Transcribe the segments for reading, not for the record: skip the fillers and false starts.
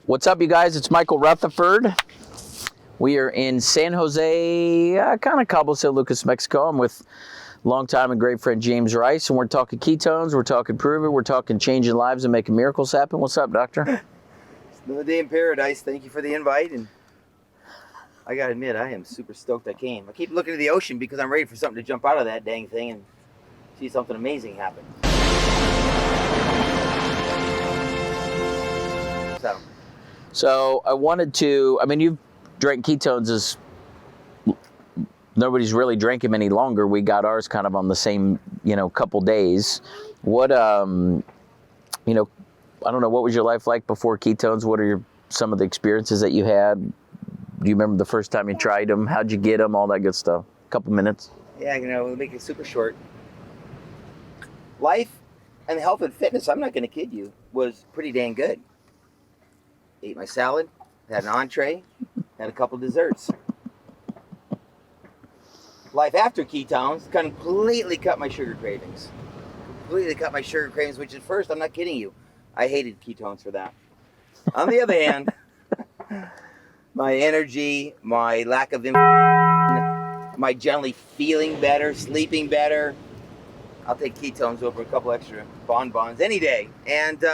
What's up, you guys? It's Michael Rutherford. We are in San Jose, kind of Cabo San Lucas, Mexico. I'm with longtime and great friend James Rice, and we're talking ketones, we're talking PRUVIT, we're talking changing lives and making miracles happen. What's up, doctor? It's another day in paradise. Thank you for the invite, and I gotta admit, I am super stoked I came. I keep looking at the ocean because I'm ready for something to jump out of that dang thing and see something amazing happen. So I wanted to, you've drank ketones as nobody's really drank them any longer. We got ours kind of on the same, couple days. What, I don't know, what was your life like before ketones? What are some of the experiences that you had? Do you remember the first time you tried them? How'd you get them? All that good stuff. A couple minutes. Yeah, we'll make it super short. Life and health and fitness, I'm not gonna kid you, was pretty dang good. Ate my salad, had an entree, had a couple desserts. Life after ketones completely cut my sugar cravings. Which at first, I'm not kidding you, I hated ketones for that. On the other hand, my energy, my lack of my generally feeling better, sleeping better, I'll take ketones over a couple extra bonbons any day. And,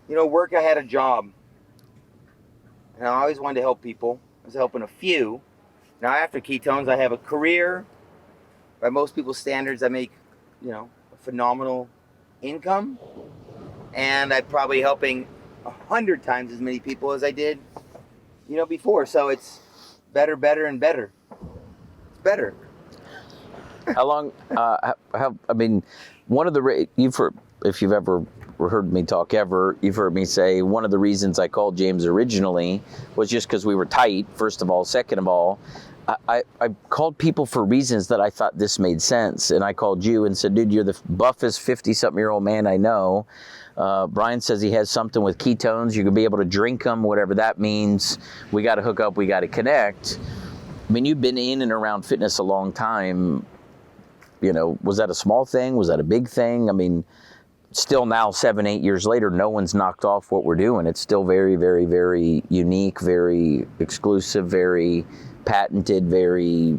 work, I had a job. And I always wanted to help people. I was helping a few. Now, after ketones, I have a career. By most people's standards, I make, a phenomenal income. And I'm probably helping 100 times as many people as I did, before. So it's better, and better. It's better. How long, one of the, if you've ever heard me talk ever, you've heard me say one of the reasons I called James originally was just because we were tight, first of all. Second of all, I called people for reasons that I thought this made sense. And I called you and said, dude, you're the buffest 50-something-year-old man I know. Brian says he has something with ketones. You could be able to drink them, whatever that means. We got to hook up. We got to connect. You've been in and around fitness a long time. Was that a small thing? Was that a big thing? Still now, 7-8 years later, no one's knocked off what we're doing. It's still very, very, very unique, very exclusive, very patented, very,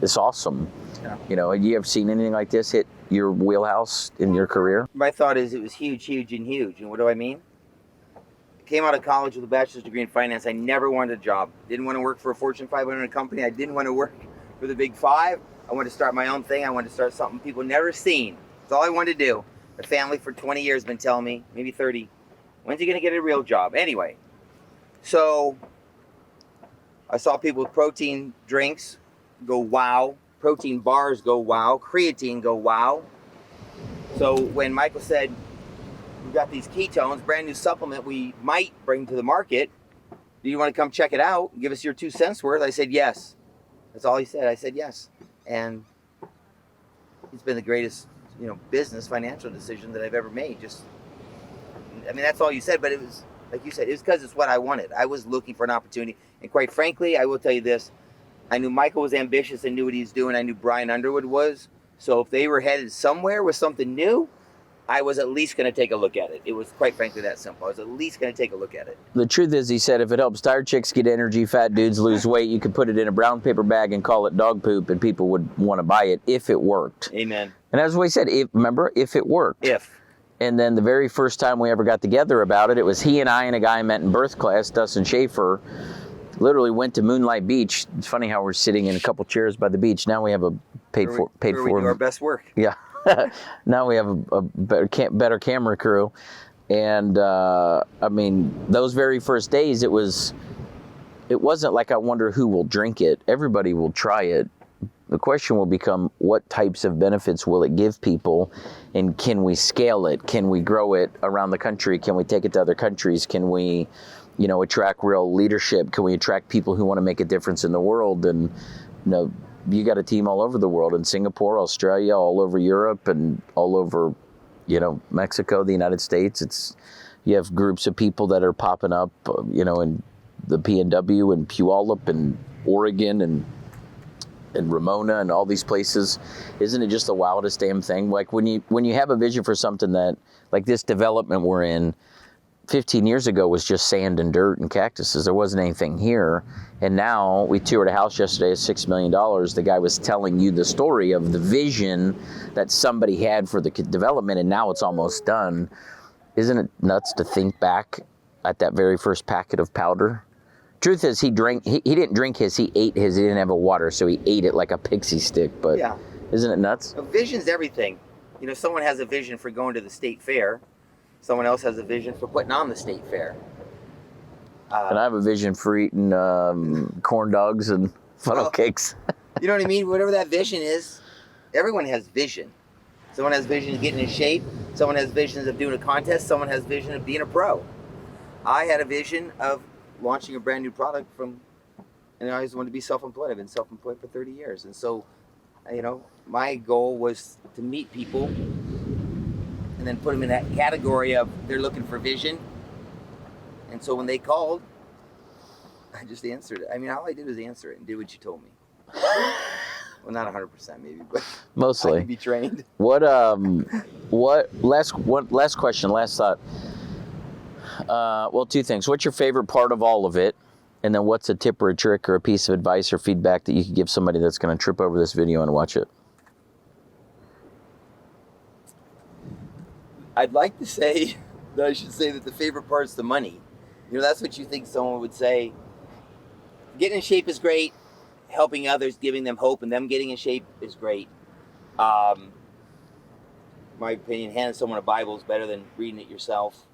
it's awesome. Yeah. You ever seen anything like this hit your wheelhouse in your career? My thought is it was huge. And what do I mean? I came out of college with a bachelor's degree in finance. I never wanted a job. Didn't want to work for a Fortune 500 company. I didn't want to work for the Big Five. I wanted to start my own thing. I wanted to start something people never seen. That's all I wanted to do. My family for 20 years has been telling me, maybe 30, when's he going to get a real job? Anyway, so I saw people with protein drinks go wow, protein bars go wow, creatine go wow. So when Michael said, we've got these ketones, brand new supplement we might bring to the market, do you want to come check it out and give us your 2 cents worth? I said yes. That's all he said. I said yes. And it's been the greatest, business financial decision that I've ever made. That's all you said, but it was, like you said, it was because it's what I wanted. I was looking for an opportunity. And quite frankly, I will tell you this, I knew Michael was ambitious and knew what he was doing. I knew Brian Underwood was. So if they were headed somewhere with something new, I was at least going to take a look at it. It was quite frankly that simple. I was at least going to take a look at it. The truth is, he said, if it helps tired chicks get energy, fat dudes lose weight, you could put it in a brown paper bag and call it dog poop, and people would want to buy it if it worked. Amen. And that's what he said. If it worked. If. And then the very first time we ever got together about it, it was he and I and a guy I met in birth class, Dustin Schaefer, literally went to Moonlight Beach. It's funny how we're sitting in a couple chairs by the beach. Now we have a paid for. We do our best work. Yeah. Now we have a better camera crew. And those very first days, it wasn't like I wonder who will drink it. Everybody will try it. The question will become, what types of benefits will it give people, and can we scale it? Can we grow it around the country? Can we take it to other countries? Can we, attract real leadership? Can we attract people who want to make a difference in the world? And, you got a team all over the world, in Singapore, Australia, all over Europe, and all over, Mexico, the United States. You have groups of people that are popping up, in the PNW and Puyallup and Oregon and Ramona and all these places. Isn't it just the wildest damn thing? Like when you have a vision for something that, like this development we're in, 15 years ago was just sand and dirt and cactuses. There wasn't anything here. And now we toured a house yesterday at $6 million. The guy was telling you the story of the vision that somebody had for the development, and now it's almost done. Isn't it nuts to think back at that very first packet of powder? Truth is, he didn't drink his, he ate his. He didn't have a water, so he ate it like a pixie stick. But yeah. Isn't it nuts? Vision's everything. You know, someone has a vision for going to the state fair. Someone else has a vision for putting on the state fair. And I have a vision for eating corn dogs and funnel cakes. You know what I mean? Whatever that vision is, everyone has vision. Someone has vision of getting in shape. Someone has visions of doing a contest. Someone has vision of being a pro. I had a vision of launching a brand new product and I always wanted to be self-employed. I've been self-employed for 30 years. And so, you know, my goal was to meet people and then put them in that category of they're looking for vision. And so when they called, I just answered it. I mean, all I did was answer it and did what you told me. Well, not 100% maybe, but mostly. I can be trained. What last question, last thought. Well, two things. What's your favorite part of all of it? And then what's a tip or a trick or a piece of advice or feedback that you could give somebody that's going to trip over this video and watch it? I'd like to say that I should say that the favorite part's the money. You know, that's what you think someone would say. Getting in shape is great. Helping others, giving them hope, and them getting in shape is great. My opinion, handing someone a Bible is better than reading it yourself.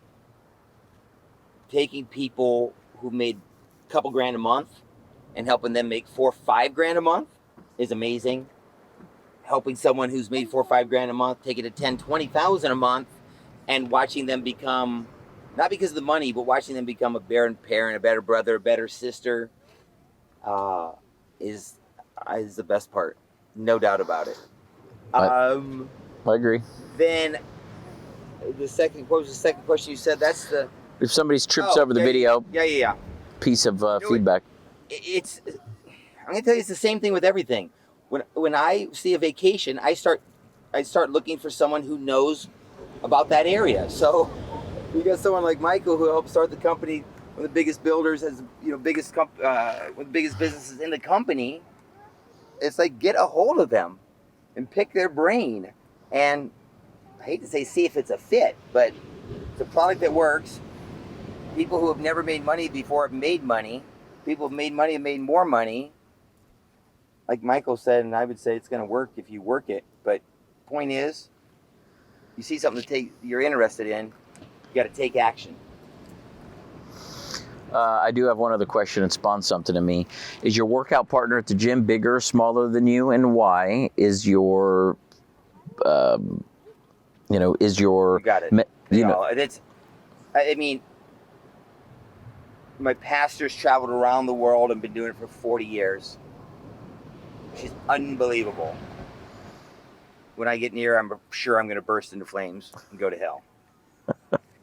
Taking people who made a couple grand a month and helping them make $4 or $5 grand a month is amazing. Helping someone who's made $4 or $5 grand a month take it to $10,000, $20,000 a month, and watching them become, not because of the money, but watching them become a better parent, a better brother, a better sister, is the best part, no doubt about it. I agree. Then what was the second question you said? That's the, if somebody trips over the video, yeah. Piece of feedback. I'm gonna tell you, it's the same thing with everything. When I see a vacation, I start looking for someone who knows about that area. So you got someone like Michael who helped start the company, one of the biggest builders, has one of the biggest businesses in the company. It's like, get a hold of them and pick their brain. And I hate to say see if it's a fit, but it's a product that works. People who have never made money before have made money. People who have made money have made more money. Like Michael said, and I would say it's going to work if you work it. But point is, you see something you're interested in, you got to take action. I do have one other question that spawned something to me. Is your workout partner at the gym bigger or smaller than you, and why? Is your, You got it. I mean, my pastor's traveled around the world and been doing it for 40 years. She's unbelievable. When I get near, I'm sure I'm going to burst into flames and go to hell.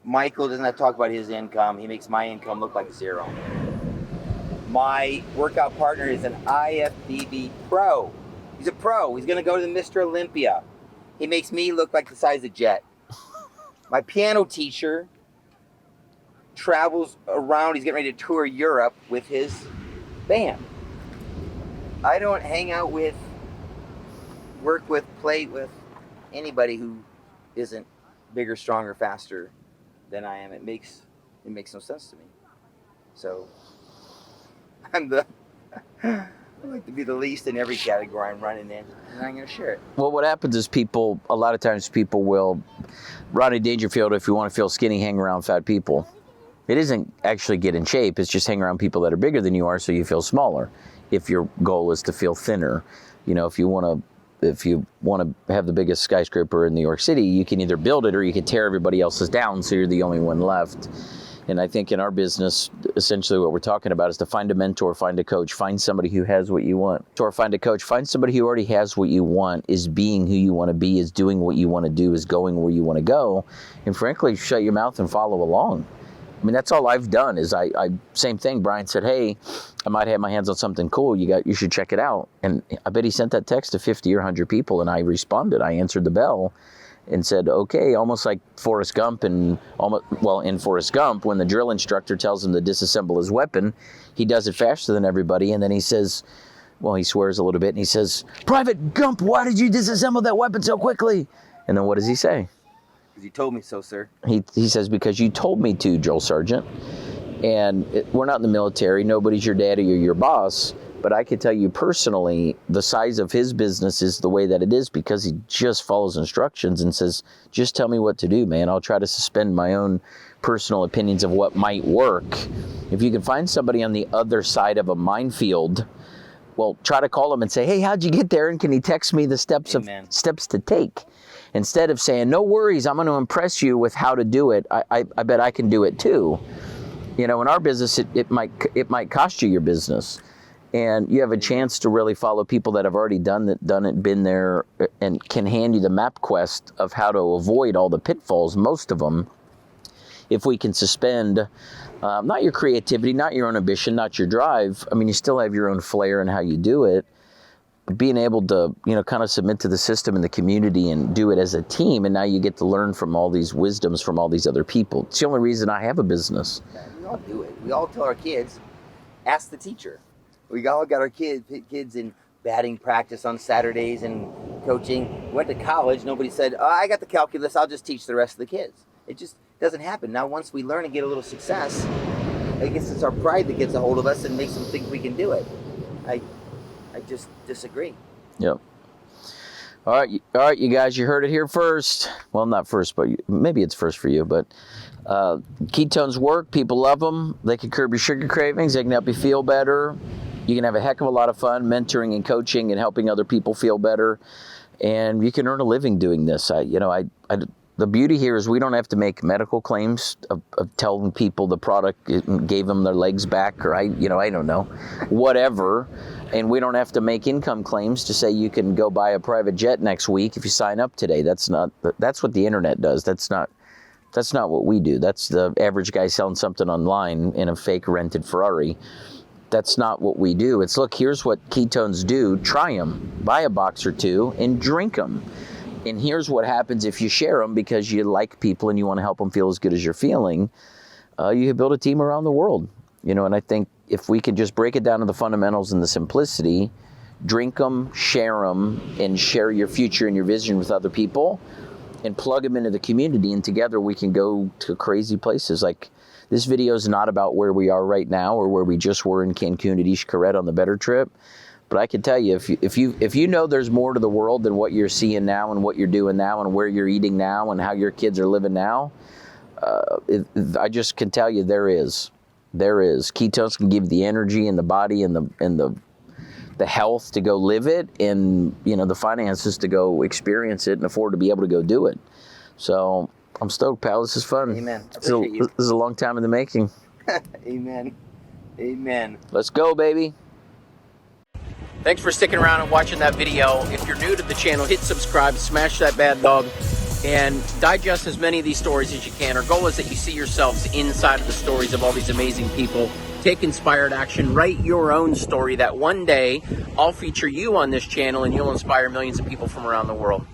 Michael does not talk about his income. He makes my income look like zero. My workout partner is an IFBB pro. He's a pro. He's going to go to the Mr. Olympia. He makes me look like the size of Jet. My piano teacher travels around. He's getting ready to tour Europe with his band. I don't hang out with, work with, play with anybody who isn't bigger, stronger, faster than I am. It makes no sense to me. So I like to be the least in every category I'm running in, and I'm going to share it. Well, what happens is a lot of times people will, Rodney Dangerfield, if you want to feel skinny, hang around fat people. It isn't actually get in shape. It's just hang around people that are bigger than you are so you feel smaller. If your goal is to feel thinner, you know, if you want to have the biggest skyscraper in New York City, you can either build it or you can tear everybody else's down so you're the only one left. And I think in our business, essentially what we're talking about is to find a mentor, find a coach, find somebody who has what you want. Or find a coach, find somebody who already has what you want, is being who you want to be, is doing what you want to do, is going where you want to go. And frankly, shut your mouth and follow along. I mean, that's all I've done is same thing. Brian said, hey, I might have my hands on something cool. You should check it out. And I bet he sent that text to 50 or 100 people, and I responded. I answered the bell. and said, okay, almost like Forrest Gump, and in Forrest Gump, when the drill instructor tells him to disassemble his weapon, he does it faster than everybody, and then he says, well, he swears a little bit, and he says, Private Gump, why did you disassemble that weapon so quickly? And then what does he say? Because you told me so, sir. He says, because you told me to, Drill Sergeant. And we're not in the military, nobody's your daddy or your boss, but I can tell you personally, the size of his business is the way that it is because he just follows instructions and says, just tell me what to do, man. I'll try to suspend my own personal opinions of what might work. If you can find somebody on the other side of a minefield, well, try to call him and say, hey, how'd you get there? And can he text me the steps to take? Instead of saying, no worries, I'm going to impress you with how to do it. I bet I can do it too. You know, in our business, it might cost you your business. And you have a chance to really follow people that have already done it, been there, and can hand you the map quest of how to avoid all the pitfalls, most of them, if we can suspend not your creativity, not your own ambition, not your drive. I mean, you still have your own flair in how you do it. But being able to, you know, kind of submit to the system and the community and do it as a team, and now you get to learn from all these wisdoms from all these other people. It's the only reason I have a business. We all do it. We all tell our kids, ask the teacher. We all got our kids in batting practice on Saturdays and coaching. Went to college, nobody said, oh, I got the calculus, I'll just teach the rest of the kids. It just doesn't happen. Now, once we learn and get a little success, I guess it's our pride that gets a hold of us and makes them think we can do it. I just disagree. Yep. All right, you guys, you heard it here first. Well, not first, but maybe it's first for you, but ketones work. People love them. They can curb your sugar cravings. They can help you feel better. You can have a heck of a lot of fun mentoring and coaching and helping other people feel better. And you can earn a living doing this. The beauty here is we don't have to make medical claims of telling people the product gave them their legs back, or I don't know, whatever. And we don't have to make income claims to say you can go buy a private jet next week if you sign up today. That's what the internet does. That's not what we do. That's the average guy selling something online in a fake rented Ferrari. That's not what we do. It's, look, here's what ketones do. Try them. Buy a box or two and drink them. And here's what happens if you share them because you like people and you want to help them feel as good as you're feeling. You can build a team around the world. You know, and I think if we can just break it down to the fundamentals and the simplicity, drink them, and share your future and your vision with other people, and plug them into the community, and together we can go to crazy places. Like, this video is not about where we are right now or where we just were in Cancun at Xcaret on the Better Trip. But I can tell you, if you know there's more to the world than what you're seeing now and what you're doing now and where you're eating now and how your kids are living now, I just can tell you there is. Ketones can give you the energy and the body and the health to go live it, and the finances to go experience it and afford to be able to go do it. So I'm stoked, pal. This is fun. Amen. This is a long time in the making. Amen. Amen. Let's go, baby. Thanks for sticking around and watching that video. If you're new to the channel, hit subscribe, smash that bad dog, and digest as many of these stories as you can. Our goal is that you see yourselves inside of the stories of all these amazing people. Take inspired action, write your own story that one day I'll feature you on this channel and you'll inspire millions of people from around the world.